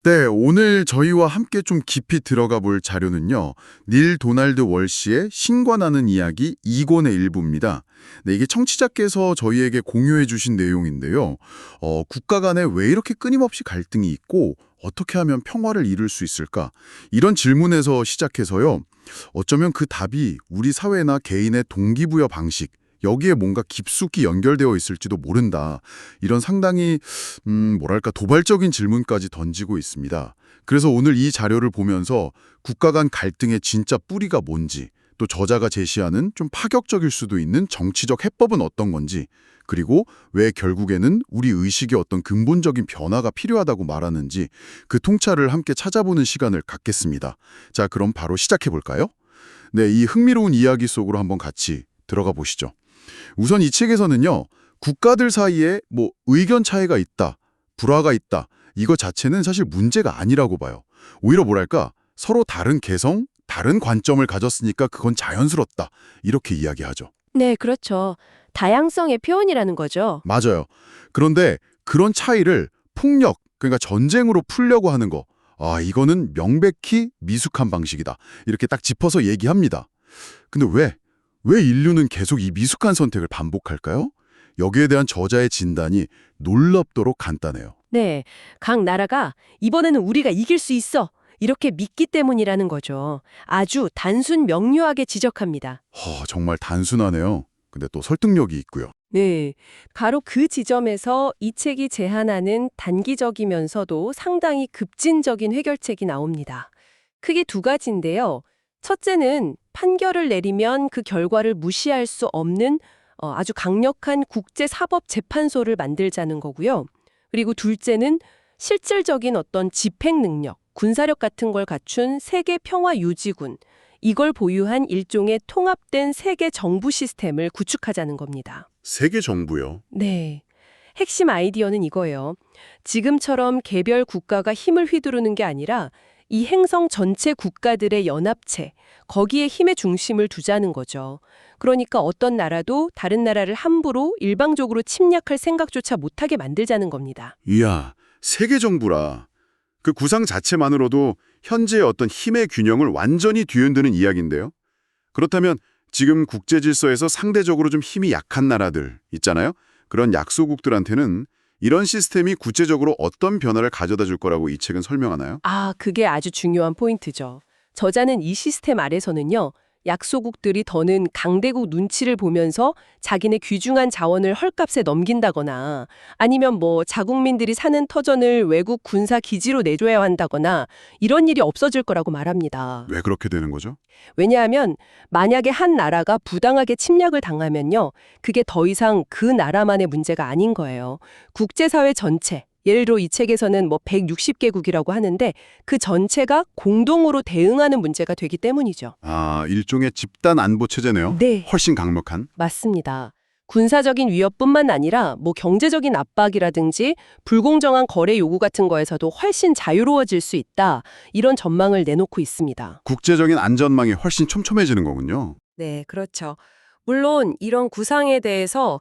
네, 오늘 저희와 함께 좀 깊이 들어가 볼 자료는요. 닐 도널드 월시의 신과 나는 이야기 2권의 일부입니다. 네, 이게 청취자께서 저희에게 공유해 주신 내용인데요. 국가 간에 왜 이렇게 끊임없이 갈등이 있고 어떻게 하면 평화를 이룰 수 있을까? 이런 질문에서 시작해서요. 어쩌면 그 답이 우리 사회나 개인의 동기부여 방식, 여기에 뭔가 깊숙이 연결되어 있을지도 모른다. 이런 상당히 뭐랄까 도발적인 질문까지 던지고 있습니다. 그래서 오늘 이 자료를 보면서 국가 간 갈등의 진짜 뿌리가 뭔지, 또 저자가 제시하는 좀 파격적일 수도 있는 정치적 해법은 어떤 건지, 그리고 왜 결국에는 우리 의식의 어떤 근본적인 변화가 필요하다고 말하는지 그 통찰을 함께 찾아보는 시간을 갖겠습니다. 자, 그럼 바로 시작해 볼까요? 네, 이 흥미로운 이야기 속으로 한번 같이 들어가 보시죠. 우선 이 책에서는요, 국가들 사이에 뭐 의견 차이가 있다, 불화가 있다, 이거 자체는 사실 문제가 아니라고 봐요. 오히려 뭐랄까, 서로 다른 개성, 다른 관점을 가졌으니까 그건 자연스럽다, 이렇게 이야기하죠. 네, 그렇죠. 다양성의 표현이라는 거죠. 맞아요. 그런데 그런 차이를 폭력, 그러니까 전쟁으로 풀려고 하는 거, 이거는 명백히 미숙한 방식이다. 이렇게 딱 짚어서 얘기합니다. 근데 왜 인류는 계속 이 미숙한 선택을 반복할까요? 여기에 대한 저자의 진단이 놀랍도록 간단해요. 네, 각 나라가 이번에는 우리가 이길 수 있어. 이렇게 믿기 때문이라는 거죠. 아주 단순 명료하게 지적합니다. 정말 단순하네요. 근데 또 설득력이 있고요. 네, 바로 그 지점에서 이 책이 제안하는 단기적이면서도 상당히 급진적인 해결책이 나옵니다. 크게 두 가지인데요. 첫째는 판결을 내리면 그 결과를 무시할 수 없는 아주 강력한 국제사법재판소를 만들자는 거고요. 그리고 둘째는 실질적인 어떤 집행 능력, 군사력 같은 걸 갖춘 세계 평화 유지군, 이걸 보유한 일종의 통합된 세계 정부 시스템을 구축하자는 겁니다. 세계 정부요. 네. 핵심 아이디어는 이거예요. 지금처럼 개별 국가가 힘을 휘두르는 게 아니라 이 행성 전체 국가들의 연합체, 거기에 힘의 중심을 두자는 거죠. 그러니까 어떤 나라도 다른 나라를 함부로 일방적으로 침략할 생각조차 못하게 만들자는 겁니다. 이야, 세계 정부라. 그 구상 자체만으로도 현재의 어떤 힘의 균형을 완전히 뒤흔드는 이야기인데요. 그렇다면 지금 국제 질서에서 상대적으로 좀 힘이 약한 나라들 있잖아요. 그런 약소국들한테는 이런 시스템이 구체적으로 어떤 변화를 가져다 줄 거라고 이 책은 설명하나요? 그게 아주 중요한 포인트죠. 저자는 이 시스템 아래서는요, 약소국들이 더는 강대국 눈치를 보면서 자기네 귀중한 자원을 헐값에 넘긴다거나 아니면 뭐 자국민들이 사는 터전을 외국 군사 기지로 내줘야 한다거나 이런 일이 없어질 거라고 말합니다. 왜 그렇게 되는 거죠? 왜냐하면 만약에 한 나라가 부당하게 침략을 당하면요, 그게 더 이상 그 나라만의 문제가 아닌 거예요. 국제사회 전체, 예를 들어 이 책에서는 뭐 160개국이라고 하는데 그 전체가 공동으로 대응하는 문제가 되기 때문이죠. 일종의 집단 안보 체제네요. 네, 훨씬 강력한. 맞습니다. 군사적인 위협뿐만 아니라 뭐 경제적인 압박이라든지 불공정한 거래 요구 같은 거에서도 훨씬 자유로워질 수 있다. 이런 전망을 내놓고 있습니다. 국제적인 안전망이 훨씬 촘촘해지는 거군요. 네, 그렇죠. 물론 이런 구상에 대해서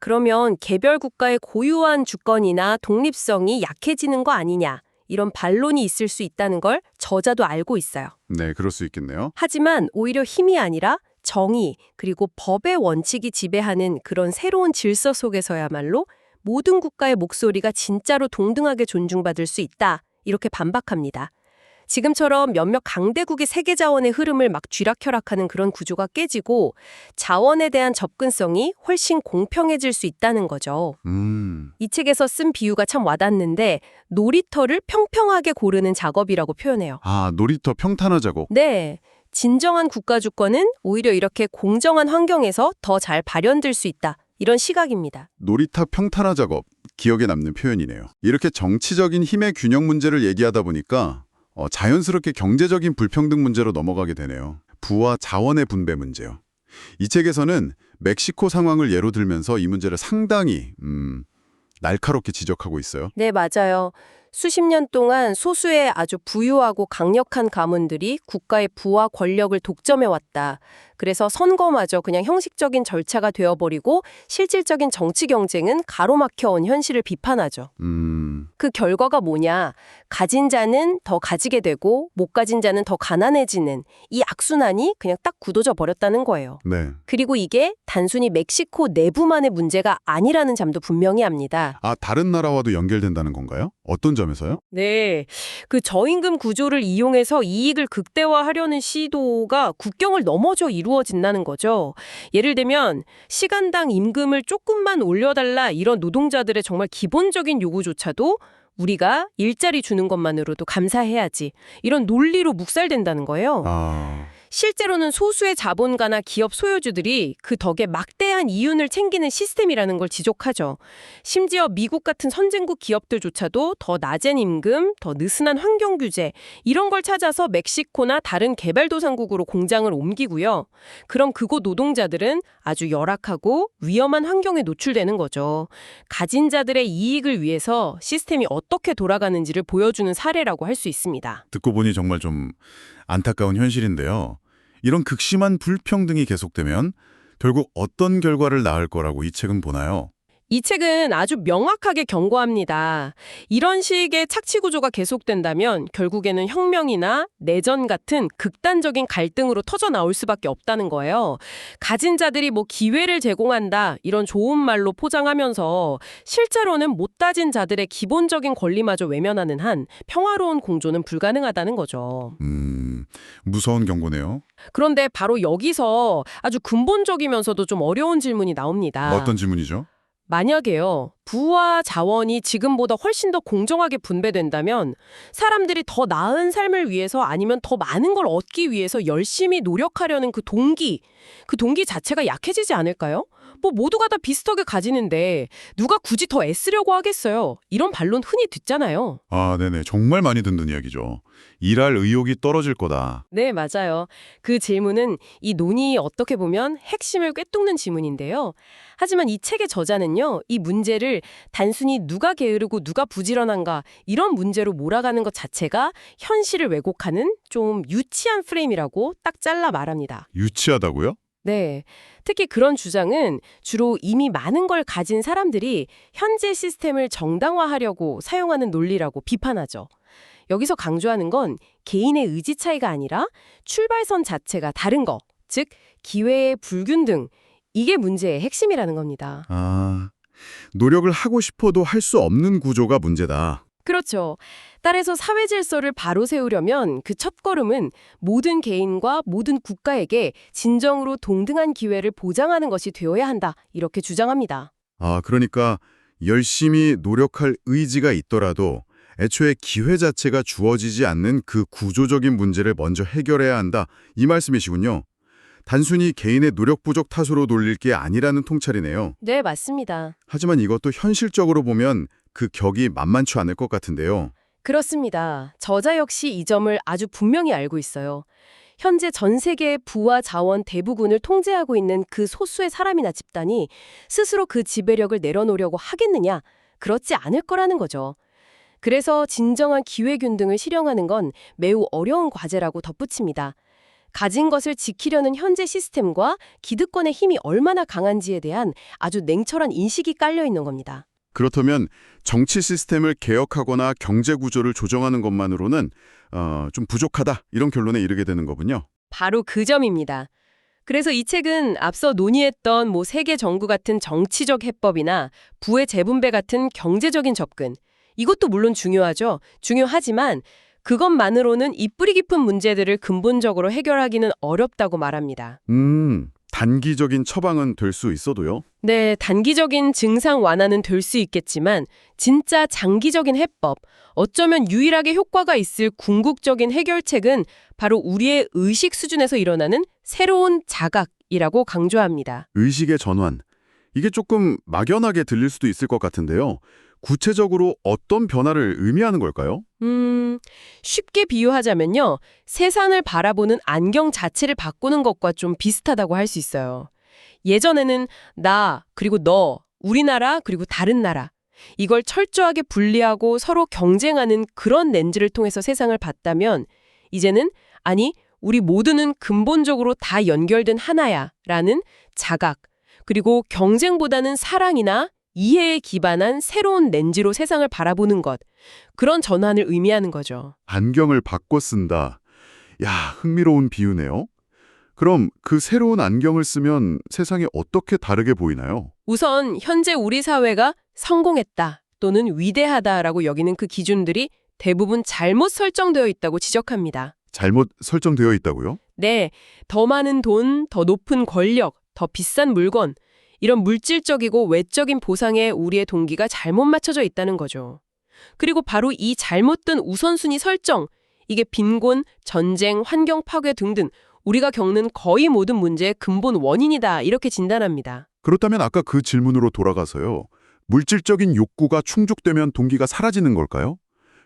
그러면 개별 국가의 고유한 주권이나 독립성이 약해지는 거 아니냐 이런 반론이 있을 수 있다는 걸 저자도 알고 있어요. 네, 그럴 수 있겠네요. 하지만 오히려 힘이 아니라 정의 그리고 법의 원칙이 지배하는 그런 새로운 질서 속에서야말로 모든 국가의 목소리가 진짜로 동등하게 존중받을 수 있다 이렇게 반박합니다. 지금처럼 몇몇 강대국의 세계 자원의 흐름을 막 쥐락펴락하는 그런 구조가 깨지고 자원에 대한 접근성이 훨씬 공평해질 수 있다는 거죠. 이 책에서 쓴 비유가 참 와닿는데 놀이터를 평평하게 고르는 작업이라고 표현해요. 놀이터 평탄화 작업. 네. 진정한 국가 주권은 오히려 이렇게 공정한 환경에서 더 잘 발현될 수 있다. 이런 시각입니다. 놀이터 평탄화 작업. 기억에 남는 표현이네요. 이렇게 정치적인 힘의 균형 문제를 얘기하다 보니까 자연스럽게 경제적인 불평등 문제로 넘어가게 되네요. 부와 자원의 분배 문제요. 이 책에서는 멕시코 상황을 예로 들면서 이 문제를 상당히 날카롭게 지적하고 있어요. 네, 맞아요. 수십 년 동안 소수의 아주 부유하고 강력한 가문들이 국가의 부와 권력을 독점해왔다. 그래서 선거마저 그냥 형식적인 절차가 되어버리고 실질적인 정치 경쟁은 가로막혀온 현실을 비판하죠. 그 결과가 뭐냐? 가진 자는 더 가지게 되고 못 가진 자는 더 가난해지는 이 악순환이 그냥 딱 굳어져 버렸다는 거예요. 네. 그리고 이게 단순히 멕시코 내부만의 문제가 아니라는 점도 분명히 합니다. 아, 다른 나라와도 연결된다는 건가요? 어떤 점에서요? 네, 그 저임금 구조를 이용해서 이익을 극대화하려는 시도가 국경을 넘어져 이루어진다는 거죠. 예를 들면 시간당 임금을 조금만 올려달라 이런 노동자들의 정말 기본적인 요구조차도 우리가 일자리 주는 것만으로도 감사해야지 이런 논리로 묵살된다는 거예요. 실제로는 소수의 자본가나 기업 소유주들이 그 덕에 막대한 이윤을 챙기는 시스템이라는 걸 지적하죠. 심지어 미국 같은 선진국 기업들조차도 더 낮은 임금, 더 느슨한 환경 규제 이런 걸 찾아서 멕시코나 다른 개발도상국으로 공장을 옮기고요. 그럼 그곳 노동자들은 아주 열악하고 위험한 환경에 노출되는 거죠. 가진 자들의 이익을 위해서 시스템이 어떻게 돌아가는지를 보여주는 사례라고 할 수 있습니다. 듣고 보니 정말 좀 안타까운 현실인데요. 이런 극심한 불평등이 계속되면 결국 어떤 결과를 낳을 거라고 이 책은 보나요? 이 책은 아주 명확하게 경고합니다. 이런 식의 착취 구조가 계속된다면 결국에는 혁명이나 내전 같은 극단적인 갈등으로 터져 나올 수밖에 없다는 거예요. 가진 자들이 뭐 기회를 제공한다 이런 좋은 말로 포장하면서 실제로는 못 따진 자들의 기본적인 권리마저 외면하는 한 평화로운 공존은 불가능하다는 거죠. 무서운 경고네요. 그런데 바로 여기서 아주 근본적이면서도 좀 어려운 질문이 나옵니다. 어떤 질문이죠? 만약에요, 부와 자원이 지금보다 훨씬 더 공정하게 분배된다면 사람들이 더 나은 삶을 위해서 아니면 더 많은 걸 얻기 위해서 열심히 노력하려는 그 동기 자체가 약해지지 않을까요? 뭐 모두가 다 비슷하게 가지는데 누가 굳이 더 애쓰려고 하겠어요? 이런 반론 흔히 듣잖아요. 아, 네네. 정말 많이 듣는 이야기죠. 일할 의욕이 떨어질 거다. 네, 맞아요. 그 질문은 이 논의의 어떻게 보면 핵심을 꿰뚫는 질문인데요. 하지만 이 책의 저자는요, 이 문제를 단순히 누가 게으르고 누가 부지런한가 이런 문제로 몰아가는 것 자체가 현실을 왜곡하는 좀 유치한 프레임이라고 딱 잘라 말합니다. 유치하다고요? 네. 특히 그런 주장은 주로 이미 많은 걸 가진 사람들이 현재 시스템을 정당화하려고 사용하는 논리라고 비판하죠. 여기서 강조하는 건 개인의 의지 차이가 아니라 출발선 자체가 다른 거, 즉 기회의 불균등, 이게 문제의 핵심이라는 겁니다. 아, 노력을 하고 싶어도 할 수 없는 구조가 문제다. 그렇죠. 따라서 사회 질서를 바로 세우려면 그 첫걸음은 모든 개인과 모든 국가에게 진정으로 동등한 기회를 보장하는 것이 되어야 한다. 이렇게 주장합니다. 아, 그러니까 열심히 노력할 의지가 있더라도 애초에 기회 자체가 주어지지 않는 그 구조적인 문제를 먼저 해결해야 한다. 이 말씀이시군요. 단순히 개인의 노력 부족 탓으로 돌릴 게 아니라는 통찰이네요. 네, 맞습니다. 하지만 이것도 현실적으로 보면 그 격이 만만치 않을 것 같은데요. 그렇습니다. 저자 역시 이 점을 아주 분명히 알고 있어요. 현재 전 세계의 부와 자원 대부분을 통제하고 있는 그 소수의 사람이나 집단이 스스로 그 지배력을 내려놓으려고 하겠느냐? 그렇지 않을 거라는 거죠. 그래서 진정한 기회균등을 실현하는 건 매우 어려운 과제라고 덧붙입니다. 가진 것을 지키려는 현재 시스템과 기득권의 힘이 얼마나 강한지에 대한 아주 냉철한 인식이 깔려 있는 겁니다. 그렇다면 정치 시스템을 개혁하거나 경제 구조를 조정하는 것만으로는 좀 부족하다 이런 결론에 이르게 되는 거군요. 바로 그 점입니다. 그래서 이 책은 앞서 논의했던 세계 정부 같은 정치적 해법이나 부의 재분배 같은 경제적인 접근, 이것도 물론 중요하죠. 중요하지만 그것만으로는 이 뿌리 깊은 문제들을 근본적으로 해결하기는 어렵다고 말합니다. 단기적인 처방은 될 수 있어도요? 네, 단기적인 증상 완화는 될 수 있겠지만 진짜 장기적인 해법, 어쩌면 유일하게 효과가 있을 궁극적인 해결책은 바로 우리의 의식 수준에서 일어나는 새로운 자각이라고 강조합니다. 의식의 전환. 이게 조금 막연하게 들릴 수도 있을 것 같은데요. 구체적으로 어떤 변화를 의미하는 걸까요? 쉽게 비유하자면요. 세상을 바라보는 안경 자체를 바꾸는 것과 좀 비슷하다고 할 수 있어요. 예전에는 나, 그리고 너, 우리나라, 그리고 다른 나라. 이걸 철저하게 분리하고 서로 경쟁하는 그런 렌즈를 통해서 세상을 봤다면 이제는 아니, 우리 모두는 근본적으로 다 연결된 하나야 라는 자각, 그리고 경쟁보다는 사랑이나 이해에 기반한 새로운 렌즈로 세상을 바라보는 것, 그런 전환을 의미하는 거죠. 안경을 바꿔 쓴다. 야, 흥미로운 비유네요. 그럼 그 새로운 안경을 쓰면 세상이 어떻게 다르게 보이나요? 우선 현재 우리 사회가 성공했다 또는 위대하다라고 여기는 그 기준들이 대부분 잘못 설정되어 있다고 지적합니다. 잘못 설정되어 있다고요? 네, 더 많은 돈, 더 높은 권력, 더 비싼 물건, 이런 물질적이고 외적인 보상에 우리의 동기가 잘못 맞춰져 있다는 거죠. 그리고 바로 이 잘못된 우선순위 설정, 이게 빈곤, 전쟁, 환경 파괴 등등 우리가 겪는 거의 모든 문제의 근본 원인이다 이렇게 진단합니다. 그렇다면 아까 그 질문으로 돌아가서요. 물질적인 욕구가 충족되면 동기가 사라지는 걸까요?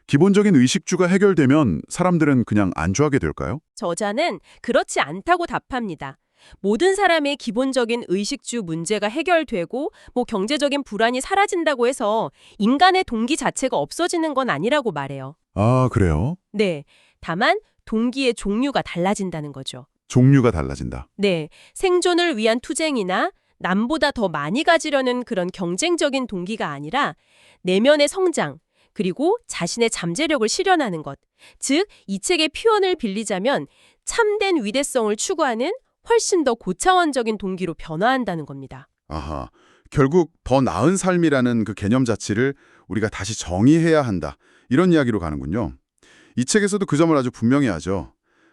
기본적인 의식주가 해결되면 사람들은 그냥 안주하게 될까요? 저자는 그렇지 않다고 답합니다. 모든 사람의 기본적인 의식주 문제가 해결되고 경제적인 불안이 사라진다고 해서 인간의 동기 자체가 없어지는 건 아니라고 말해요. 아, 그래요? 네, 다만 동기의 종류가 달라진다는 거죠. 종류가 달라진다. 네, 생존을 위한 투쟁이나 남보다 더 많이 가지려는 그런 경쟁적인 동기가 아니라 내면의 성장, 그리고 자신의 잠재력을 실현하는 것. 즉, 이 책의 표현을 빌리자면 참된 위대성을 추구하는 훨씬 더 고차원적인 동기로 변화한다는 겁니다. 아하, 결국 더 나은 삶이라는 그 개념 자체를 우리가 다시 정의해야 한다. 이런 이야기로 가는군요. 이 책에서도 그 점을 아주 분명히 하죠.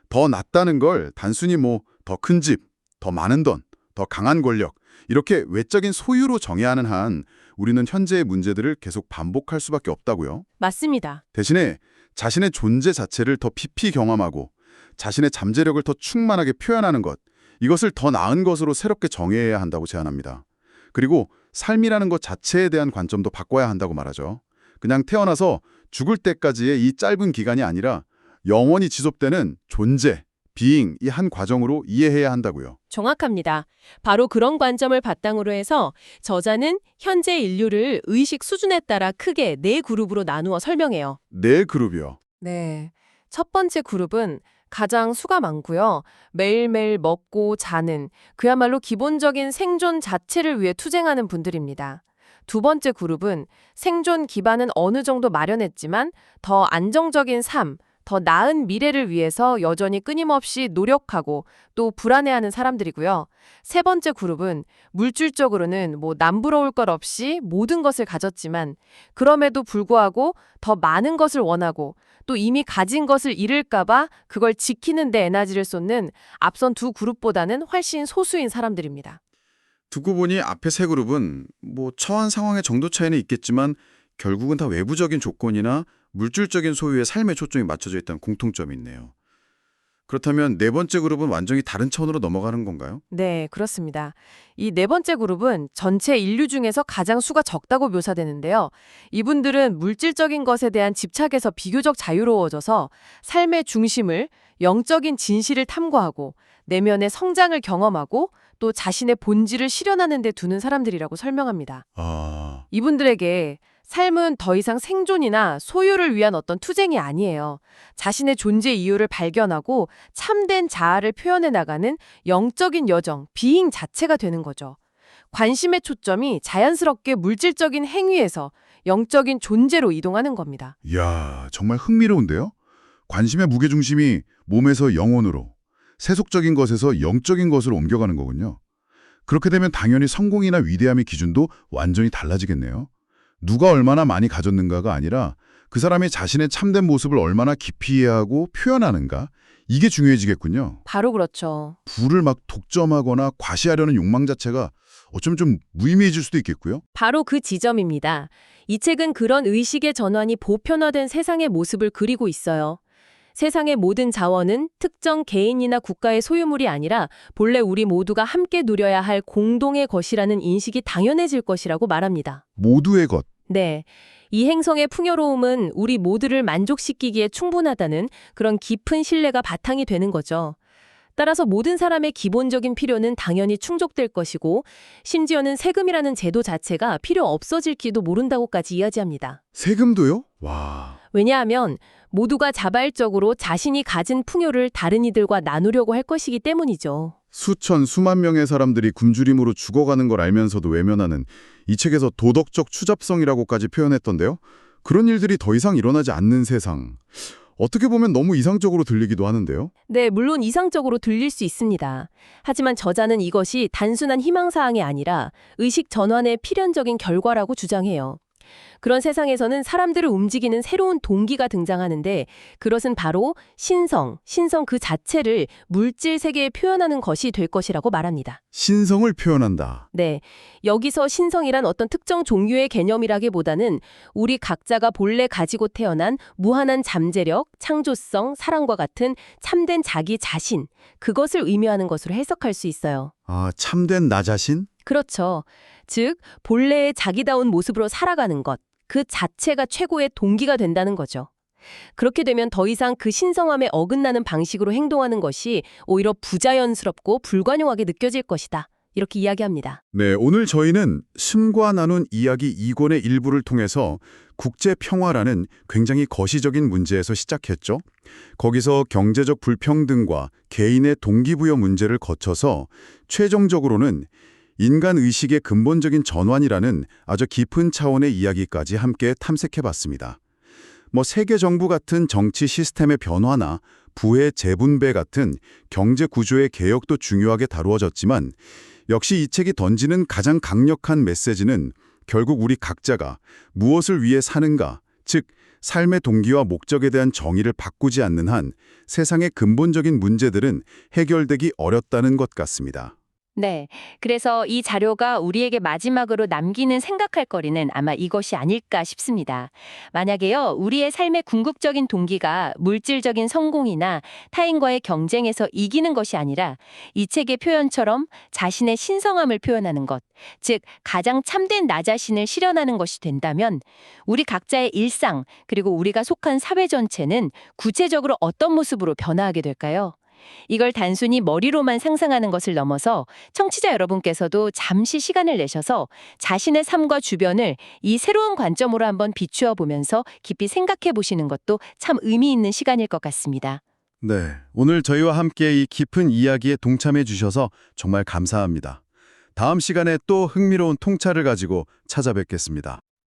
더 낫다는 걸 단순히 더 큰 집, 더 많은 돈, 더 강한 권력, 이렇게 외적인 소유로 정의하는 한 우리는 현재의 문제들을 계속 반복할 수밖에 없다고요. 맞습니다. 대신에 자신의 존재 자체를 더 깊이 경험하고 자신의 잠재력을 더 충만하게 표현하는 것, 이것을 더 나은 것으로 새롭게 정의해야 한다고 제안합니다. 그리고 삶이라는 것 자체에 대한 관점도 바꿔야 한다고 말하죠. 그냥 태어나서 죽을 때까지의 이 짧은 기간이 아니라 영원히 지속되는 존재, 비잉, 이 한 과정으로 이해해야 한다고요. 정확합니다. 바로 그런 관점을 바탕으로 해서 저자는 현재 인류를 의식 수준에 따라 크게 4그룹으로 나누어 설명해요. 네 그룹이요. 네. 첫 번째 그룹은 가장 수가 많고요. 매일매일 먹고 자는, 그야말로 기본적인 생존 자체를 위해 투쟁하는 분들입니다. 두 번째 그룹은 생존 기반은 어느 정도 마련했지만 더 안정적인 삶, 더 나은 미래를 위해서 여전히 끊임없이 노력하고 또 불안해하는 사람들이고요. 세 번째 그룹은 물질적으로는 남부러울 것 없이 모든 것을 가졌지만 그럼에도 불구하고 더 많은 것을 원하고 또 이미 가진 것을 잃을까봐 그걸 지키는 데 에너지를 쏟는 앞선 두 그룹보다는 훨씬 소수인 사람들입니다. 두고 보니 앞에 세 그룹은 처한 상황의 정도 차이는 있겠지만 결국은 다 외부적인 조건이나 물질적인 소유에 삶의 초점이 맞춰져 있다는 공통점이 있네요. 그렇다면 네 번째 그룹은 완전히 다른 차원으로 넘어가는 건가요? 네, 그렇습니다. 이 네 번째 그룹은 전체 인류 중에서 가장 수가 적다고 묘사되는데요. 이분들은 물질적인 것에 대한 집착에서 비교적 자유로워져서 삶의 중심을, 영적인 진실을 탐구하고 내면의 성장을 경험하고 또 자신의 본질을 실현하는 데 두는 사람들이라고 설명합니다. 아, 이분들에게 삶은 더 이상 생존이나 소유를 위한 어떤 투쟁이 아니에요. 자신의 존재 이유를 발견하고 참된 자아를 표현해 나가는 영적인 여정, 비잉 자체가 되는 거죠. 관심의 초점이 자연스럽게 물질적인 행위에서 영적인 존재로 이동하는 겁니다. 이야, 정말 흥미로운데요? 관심의 무게중심이 몸에서 영혼으로, 세속적인 것에서 영적인 것으로 옮겨가는 거군요. 그렇게 되면 당연히 성공이나 위대함의 기준도 완전히 달라지겠네요. 누가 얼마나 많이 가졌는가가 아니라 그 사람이 자신의 참된 모습을 얼마나 깊이 이해하고 표현하는가, 이게 중요해지겠군요. 바로 그렇죠. 부를 막 독점하거나 과시하려는 욕망 자체가 어쩌면 좀 무의미해질 수도 있겠고요. 바로 그 지점입니다. 이 책은 그런 의식의 전환이 보편화된 세상의 모습을 그리고 있어요. 세상의 모든 자원은 특정 개인이나 국가의 소유물이 아니라 본래 우리 모두가 함께 누려야 할 공동의 것이라는 인식이 당연해질 것이라고 말합니다. 모두의 것. 네. 이 행성의 풍요로움은 우리 모두를 만족시키기에 충분하다는 그런 깊은 신뢰가 바탕이 되는 거죠. 따라서 모든 사람의 기본적인 필요는 당연히 충족될 것이고 심지어는 세금이라는 제도 자체가 필요 없어질지도 모른다고까지 이야기합니다. 세금도요? 와. 왜냐하면 모두가 자발적으로 자신이 가진 풍요를 다른 이들과 나누려고 할 것이기 때문이죠. 수천, 수만 명의 사람들이 굶주림으로 죽어가는 걸 알면서도 외면하는 이 책에서 도덕적 추잡성이라고까지 표현했던데요. 그런 일들이 더 이상 일어나지 않는 세상. 어떻게 보면 너무 이상적으로 들리기도 하는데요. 네, 물론 이상적으로 들릴 수 있습니다. 하지만 저자는 이것이 단순한 희망사항이 아니라 의식 전환의 필연적인 결과라고 주장해요. 그런 세상에서는 사람들을 움직이는 새로운 동기가 등장하는데 그것은 바로 신성 그 자체를 물질 세계에 표현하는 것이 될 것이라고 말합니다. 신성을 표현한다. 네, 여기서 신성이란 어떤 특정 종류의 개념이라기보다는 우리 각자가 본래 가지고 태어난 무한한 잠재력, 창조성, 사랑과 같은 참된 자기 자신, 그것을 의미하는 것으로 해석할 수 있어요. 아, 참된 나 자신? 그렇죠. 즉, 본래의 자기다운 모습으로 살아가는 것, 그 자체가 최고의 동기가 된다는 거죠. 그렇게 되면 더 이상 그 신성함에 어긋나는 방식으로 행동하는 것이 오히려 부자연스럽고 불관용하게 느껴질 것이다. 이렇게 이야기합니다. 네, 오늘 저희는 신과 나눈 이야기 2권의 일부를 통해서 국제 평화라는 굉장히 거시적인 문제에서 시작했죠. 거기서 경제적 불평등과 개인의 동기부여 문제를 거쳐서 최종적으로는 인간 의식의 근본적인 전환이라는 아주 깊은 차원의 이야기까지 함께 탐색해봤습니다. 세계 정부 같은 정치 시스템의 변화나 부의 재분배 같은 경제 구조의 개혁도 중요하게 다루어졌지만 역시 이 책이 던지는 가장 강력한 메시지는 결국 우리 각자가 무엇을 위해 사는가, 즉 삶의 동기와 목적에 대한 정의를 바꾸지 않는 한 세상의 근본적인 문제들은 해결되기 어렵다는 것 같습니다. 네. 그래서 이 자료가 우리에게 마지막으로 남기는 생각할 거리는 아마 이것이 아닐까 싶습니다. 만약에요, 우리의 삶의 궁극적인 동기가 물질적인 성공이나 타인과의 경쟁에서 이기는 것이 아니라 이 책의 표현처럼 자신의 신성함을 표현하는 것, 즉 가장 참된 나 자신을 실현하는 것이 된다면 우리 각자의 일상 그리고 우리가 속한 사회 전체는 구체적으로 어떤 모습으로 변화하게 될까요? 이걸 단순히 머리로만 상상하는 것을 넘어서 청취자 여러분께서도 잠시 시간을 내셔서 자신의 삶과 주변을 이 새로운 관점으로 한번 비추어 보면서 깊이 생각해 보시는 것도 참 의미 있는 시간일 것 같습니다. 네, 오늘 저희와 함께 이 깊은 이야기에 동참해 주셔서 정말 감사합니다. 다음 시간에 또 흥미로운 통찰을 가지고 찾아뵙겠습니다.